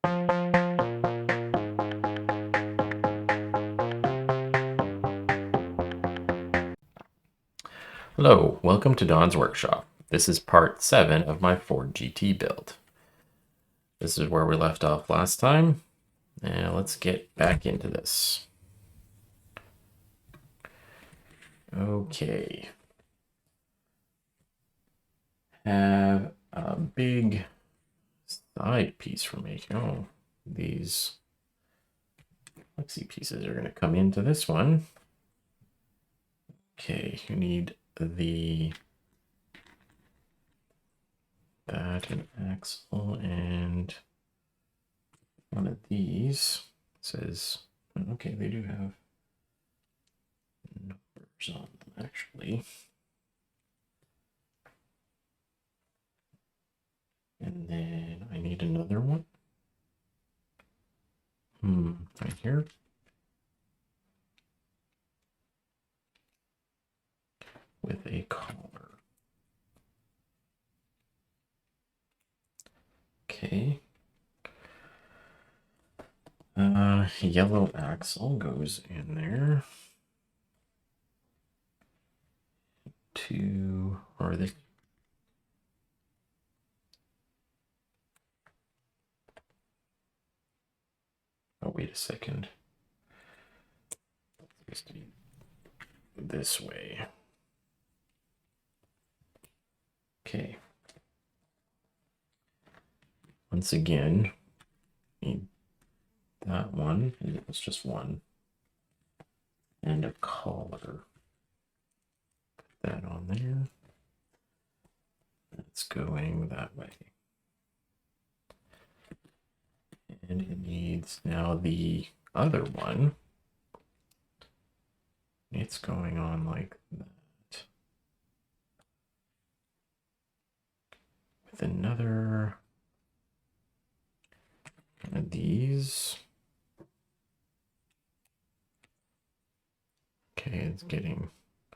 Hello, welcome to Don's Workshop. This is part 7 of my Ford GT build. This is where we left off last time, and let's get back into this. Okay. Have a big side piece for making. Oh, these flexi pieces are going to come into this one. Okay, you need that an axle and one of these. It says, okay, they do have numbers on them actually. And then I need another one. Right here. With a collar. Okay. Yellow axle goes in there. Or this. Oh, wait a second. It's supposed to be this way. Okay. Once again, need that one. It's just one. And a collar. Put that on there. That's going that way. And it needs now the other one. It's going on like that. With another one of these. Okay, it's getting a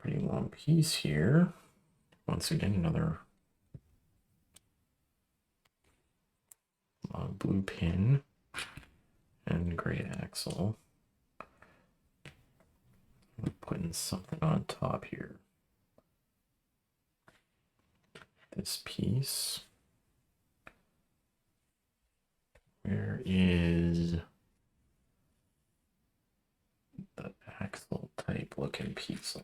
pretty long piece here. Once again, another long blue pin and gray axle. I'm putting something on top here. This piece. Where is the axle type looking piece?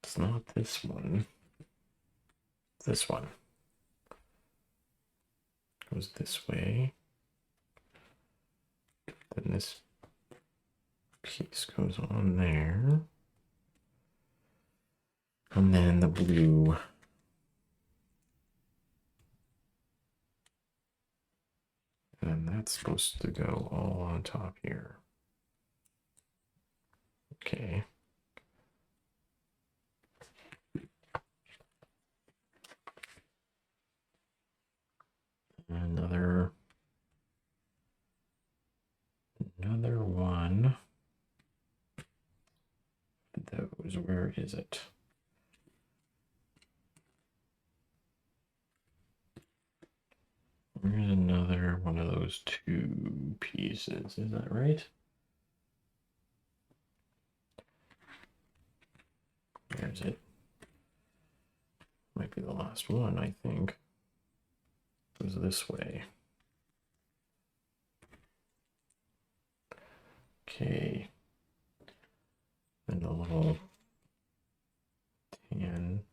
It's not this one. It's this one. Goes this way. Then this piece goes on there. And then the blue. And that's supposed to go all on top here. Okay. Another one. Those, where is it? Where's another one of those two pieces? Is that right? There's it. Might be the last one, I think. Goes this way. Okay. And a little tan.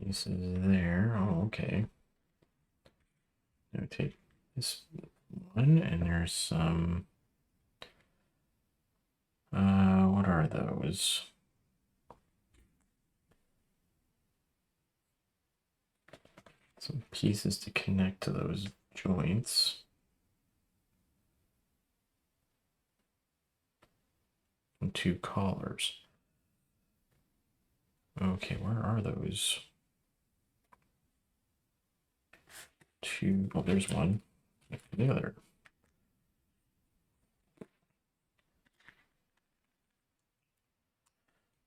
Pieces there. Oh, okay. Now take this one, and there's some. What are those? Some pieces to connect to those joints. And two collars. Okay, where are those? Two. Oh, there's one. The other.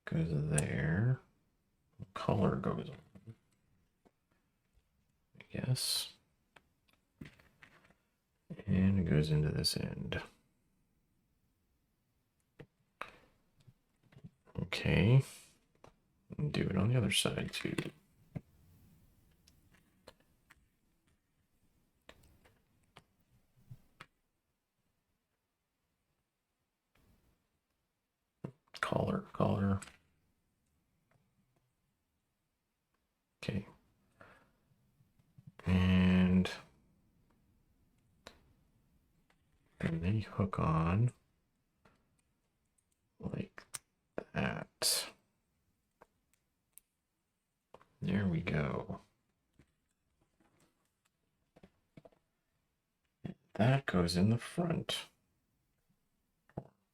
goes there. Color goes on, I guess. And it goes into this end. Okay. And do it on the other side too. Color. Okay. And they hook on like that. There we go. That goes in the front.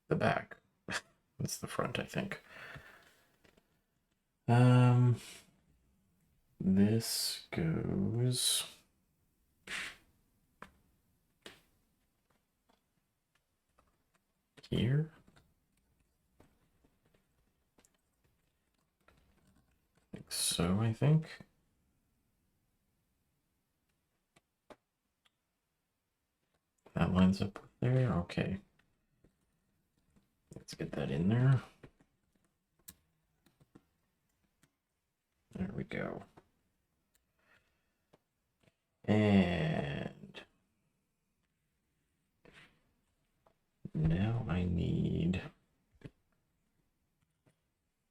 The back. That's the front, I think. This goes here. Like so, I think. That lines up with there. Okay. Let's get that in there. There we go. And now I need,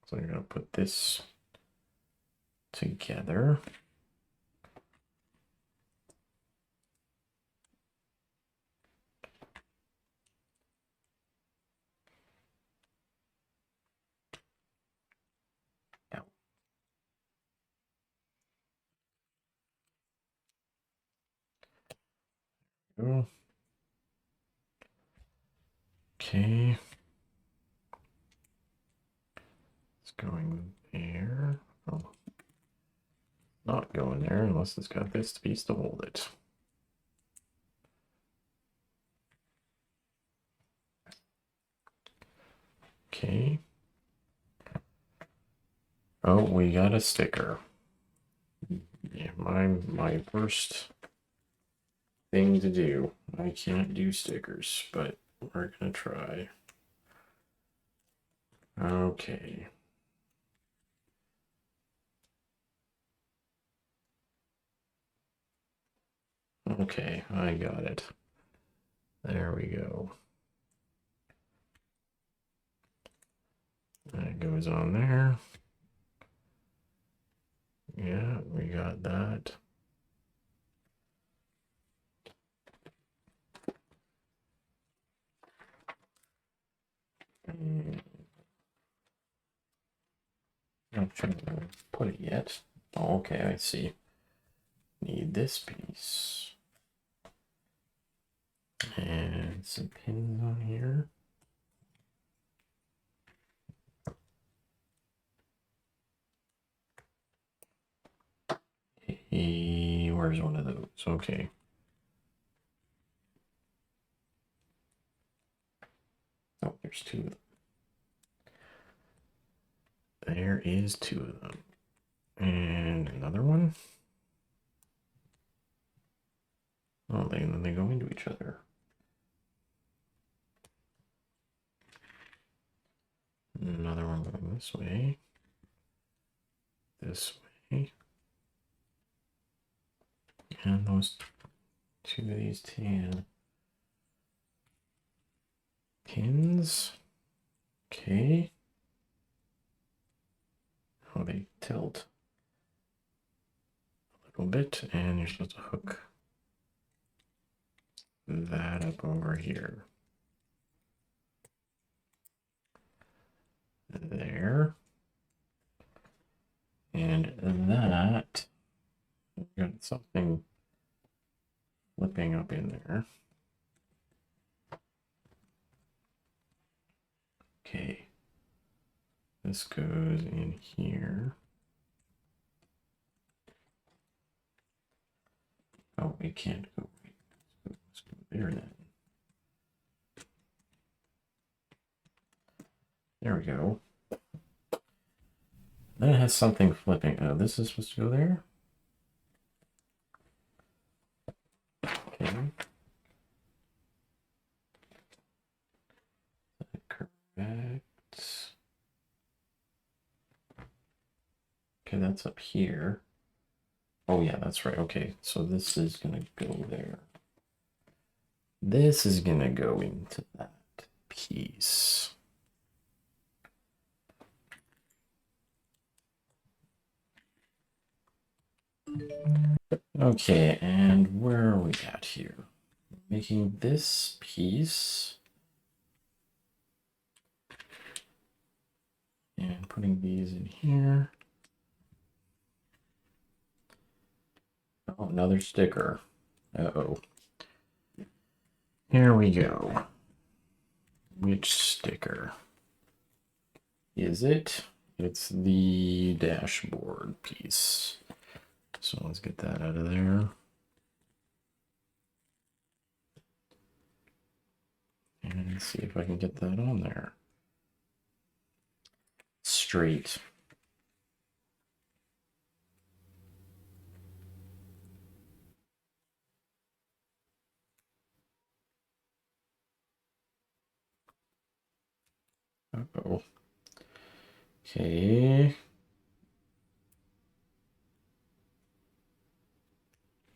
so I'm going to put this together. Okay. It's going there. Oh, not going there unless it's got this piece to hold it. Okay. Oh, we got a sticker. Yeah, my first thing to do. I can't do stickers, but we're gonna try. Okay. Okay, I got it. There we go. That goes on there. Yeah, we got that. Not sure where to put it yet. Oh, okay, I see. Need this piece. And some pins on here. Where's one of those? Okay. Oh, there's two of them. There is two of them. And another one. Oh, then they go into each other. Another one going this way. This way. And those two of these tan pins. Okay. Oh, they tilt a little bit, and you're supposed to hook that up over here. There. And that, got something flipping up in there. Okay. This goes in here. Oh, we can't go. Let's go there then. There we go. Then it has something flipping. Oh, this is supposed to go there? Okay. Correct. Okay, that's up here. Oh yeah, that's right. Okay, so this is gonna go there. This is gonna go into that piece. Okay, and where are we at here? Making this piece and putting these in here. Oh, another sticker. Uh-oh. Here we go. Which sticker is it? It's the dashboard piece. So let's get that out of there. And see if I can get that on there. Straight. Uh-oh. Okay.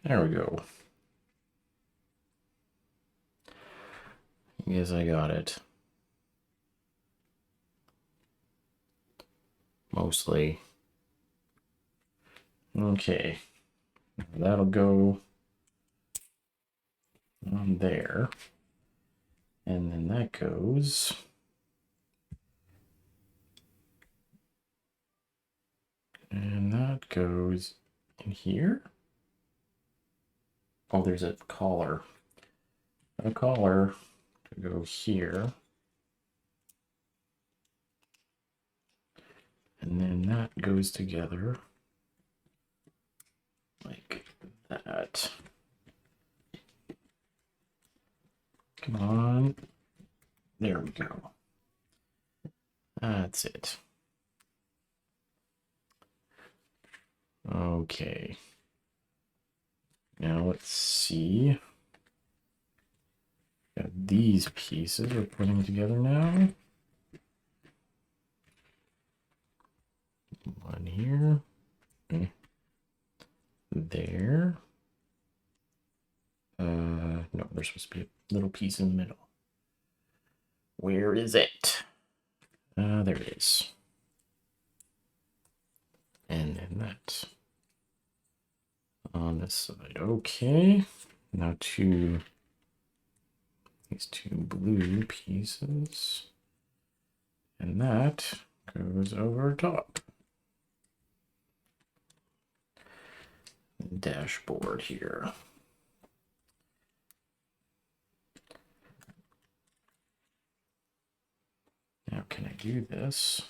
There we go. Yes, I got it. Mostly. Okay. That'll go on there. And then that goes. And that goes in here. Oh, there's a collar. A collar to go here. And then that goes together like that. Come on. There we go. That's it. Okay. Now let's see. Got these pieces we're putting together now. One here. There. No, there's supposed to be a little piece in the middle. Where is it? There it is. And then that on this side. Okay. Now these two blue pieces. And that goes over top. Dashboard here. Now, can I do this?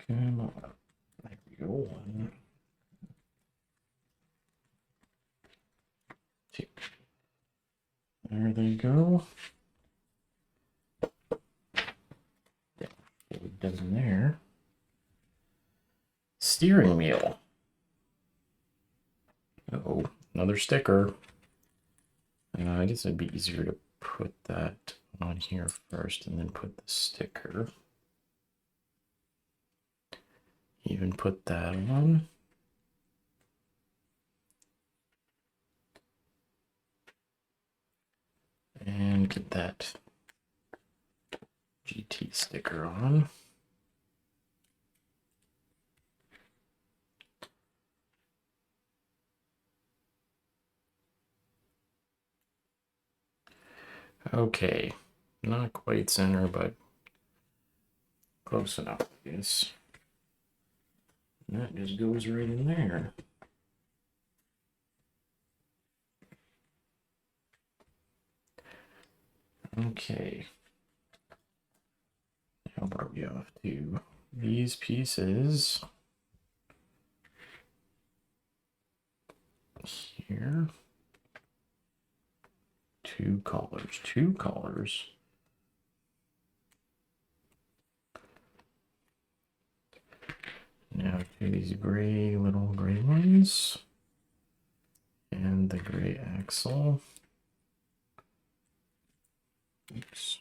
Come on. There we go. 1, 2. There they go. Yeah, it does in there. Steering wheel. Uh-oh, another sticker. I guess it'd be easier to put that on here first and then put the sticker. Even put that on. And get that GT sticker on. Okay, not quite center, but close enough, I guess. And that just goes right in there. Okay. Now what are we off to? These pieces here Two collars. Two collars. Now do these little gray ones. And the gray axle. Oops.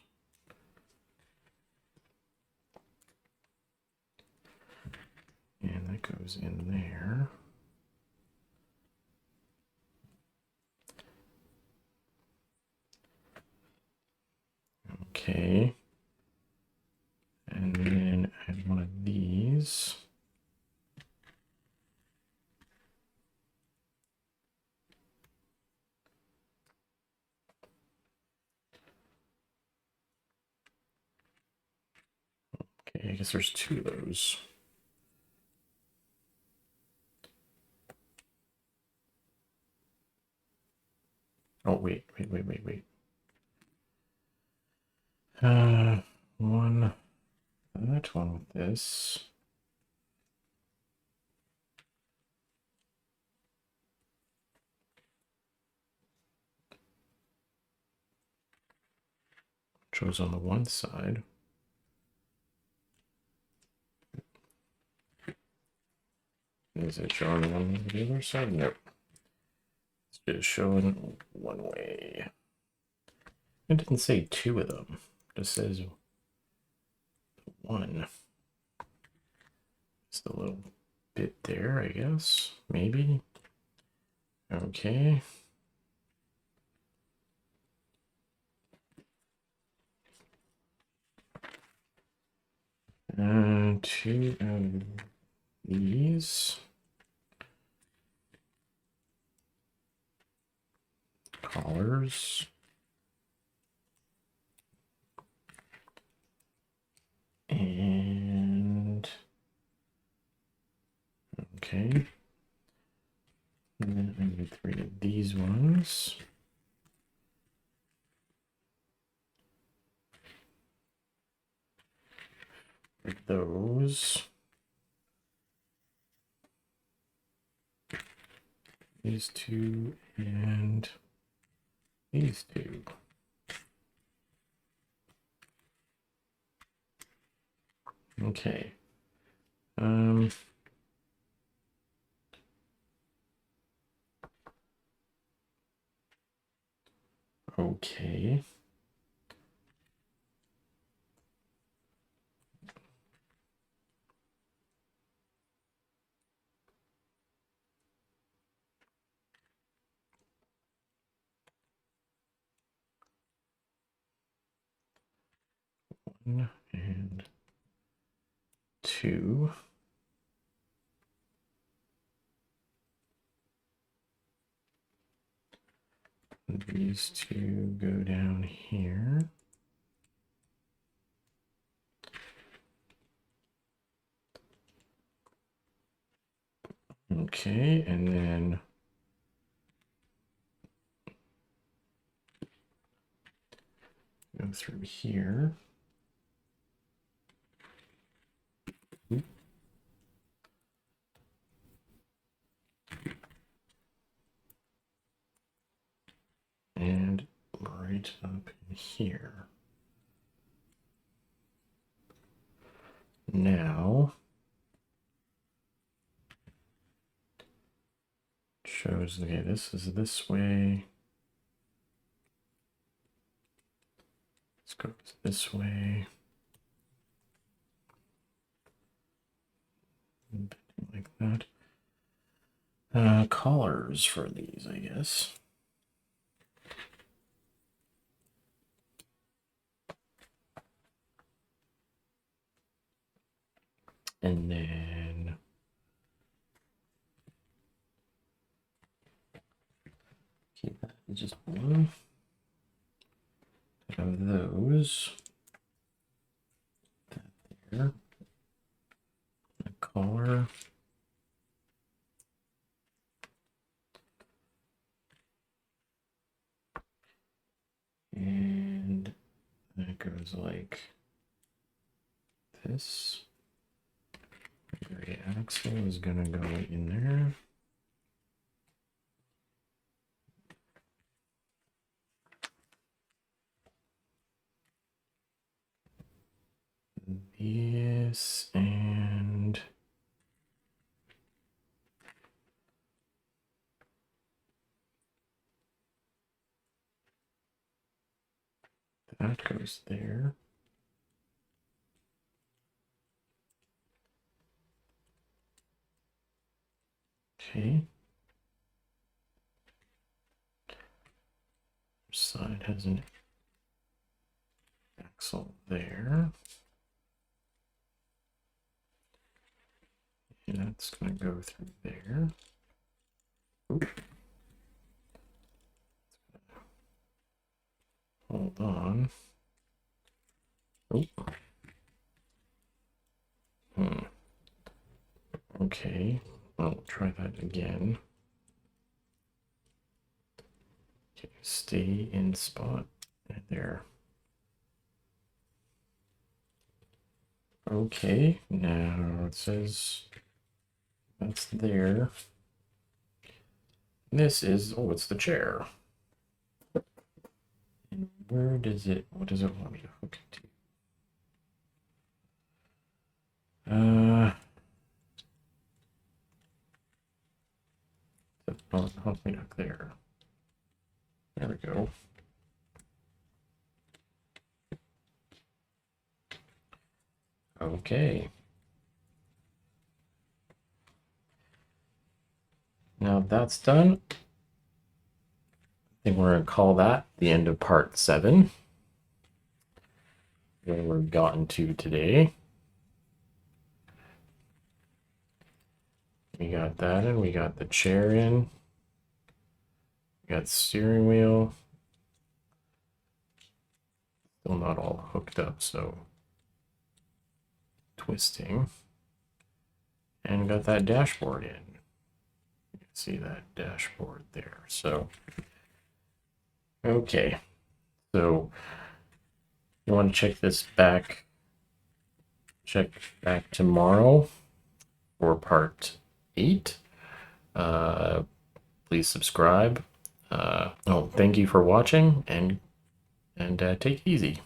And that goes in there. Okay. And then add one of these. Okay, I guess there's two of those. Oh, wait. One, that one with this. Shows on the one side. Is it showing on the other side? Nope. It's just showing one way. It didn't say two of them. It just says one. It's the little bit there, I guess. Maybe. Okay. Two of these. Collars. And okay. And then I need three of these ones. For those. These two and these two. Okay. Okay. One and two. These two go down here. Okay, and then go through here. And right up in here. Now shows, okay, this is this way. This goes this way. Like that. Collars for these, I guess. And then keep that just one of those. That there. A collar. And that goes like this. The gray axle is gonna go in there. this and that goes there. Okay. Side has an axle there. And that's going to go through there. Oop. Hold on. Oop. Okay, I'll try that again. Okay, stay in spot right there. Okay, now it says that's there. This is, oh, it's the chair. And where does it, what does it want me to hook it to? Help me hook there. There we go. Okay. Now that's done. I think we're going to call that the end of part 7. Where we've gotten to today. We got that in, we got the chair in, we got steering wheel. Still not all hooked up, so twisting. And got that dashboard in. You can see that dashboard there. So, okay. So, you want to check back tomorrow for part 8. Please subscribe. Thank you for watching and take it easy.